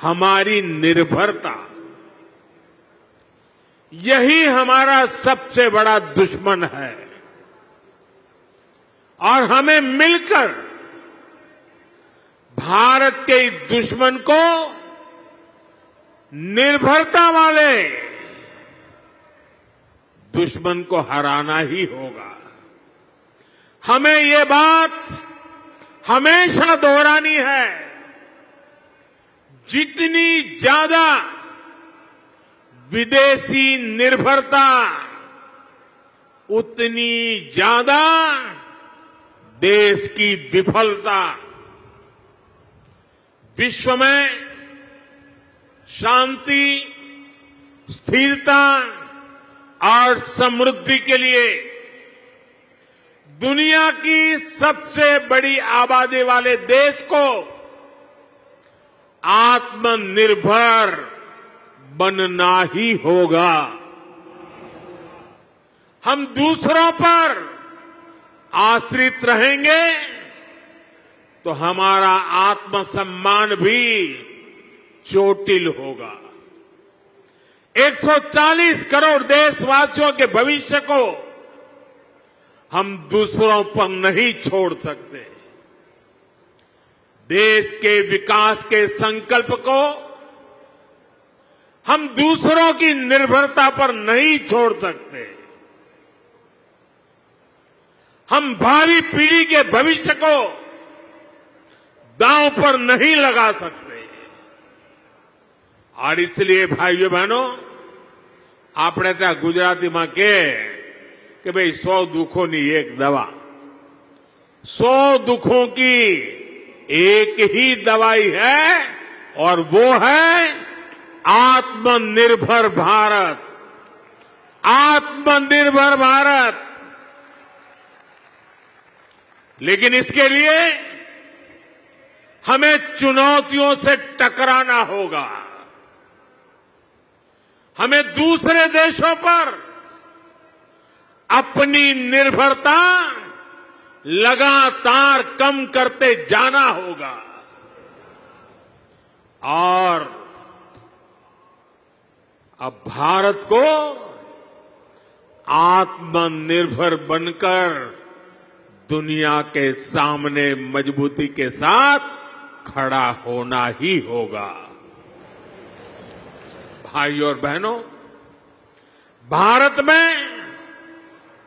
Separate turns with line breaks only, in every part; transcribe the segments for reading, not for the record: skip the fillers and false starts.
हमारी निर्भरता, यही हमारा सबसे बड़ा दुश्मन है। और हमें मिलकर भारत के इस दुश्मन को निर्भरता वाले दुश्मन को हराना ही होगा। हमें ये बात हमेशा दोहरानी है, जितनी ज्यादा विदेशी निर्भरता, उतनी ज्यादा देश की विफलता। विश्व में शांति, स्थिरता और समृद्धि के लिए दुनिया की सबसे बड़ी आबादी वाले देश को आत्मनिर्भर बनना ही होगा। हम दूसरों पर आश्रित रहेंगे तो हमारा आत्मसम्मान भी चोटिल होगा। 140 करोड़ देशवासियों के भविष्य को हम दूसरों पर नहीं छोड़ सकते। देश के विकास के संकल्प को हम दूसरों की निर्भरता पर नहीं छोड़ सकते। हम भावी पीढ़ी के भविष्य को दांव पर नहीं लगा सकते। और इसलिए भाइयों बहनों, આપણે ત્યાં ગુજરાતીમાં કે ભાઈ 100 દુઃખોની એક દવા, 100 दुखों की एक ही दवाई है और वो है आत्मनिर्भर भारत। आत्मनिर्भर भारत। लेकिन इसके लिए हमें चुनौतियों से टकराना होगा। हमें दूसरे देशों पर अपनी निर्भरता लगातार कम करते जाना होगा और अब भारत को आत्मनिर्भर बनकर दुनिया के सामने मजबूती के साथ खड़ा होना ही होगा। भाइयों और बहनों, भारत में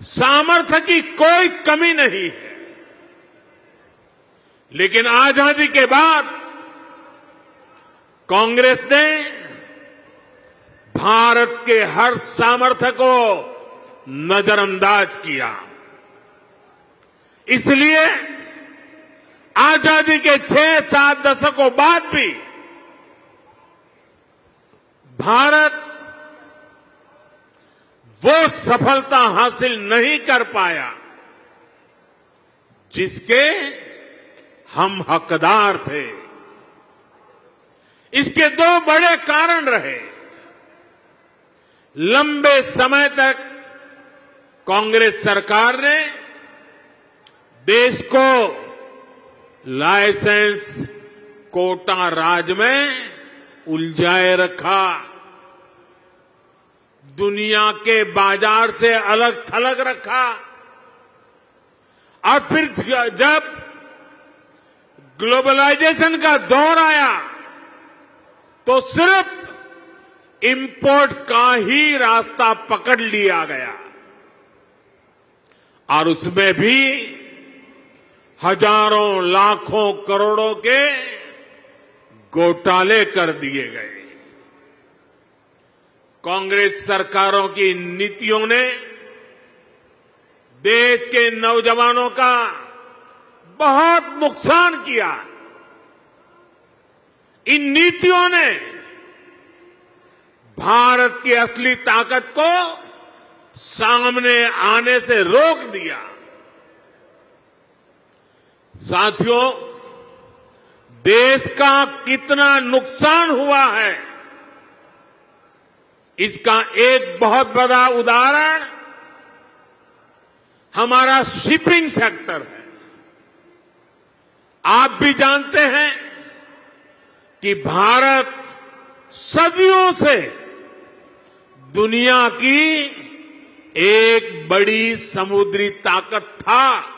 सामर्थ्य की कोई कमी नहीं है, लेकिन आजादी के बाद कांग्रेस ने भारत के हर सामर्थ्य को नजरअंदाज किया। इसलिए आजादी के 6-7 दशकों बाद भी भारत वो सफलता हासिल नहीं कर पाया जिसके हम हकदार थे। इसके 2 बड़े कारण रहे। लंबे समय तक कांग्रेस सरकार ने देश को लाइसेंस कोटा राज में उलझाए रखा, दुनिया के बाजार से अलग थलग रखा और फिर जब ग्लोबलाइजेशन का दौर आया तो सिर्फ इंपोर्ट का ही रास्ता पकड़ लिया गया और उसमें भी हजारों लाखों करोड़ों के घोटाले कर दिए गए। कांग्रेस सरकारों की नीतियों ने देश के नौजवानों का बहुत नुकसान किया। इन नीतियों ने भारत की असली ताकत को सामने आने से रोक दिया। साथियों, देश का कितना नुकसान हुआ है, इसका एक बहुत बड़ा उदाहरण हमारा शिपिंग सेक्टर है। आप भी जानते हैं कि भारत सदियों से दुनिया की एक बड़ी समुद्री ताकत था।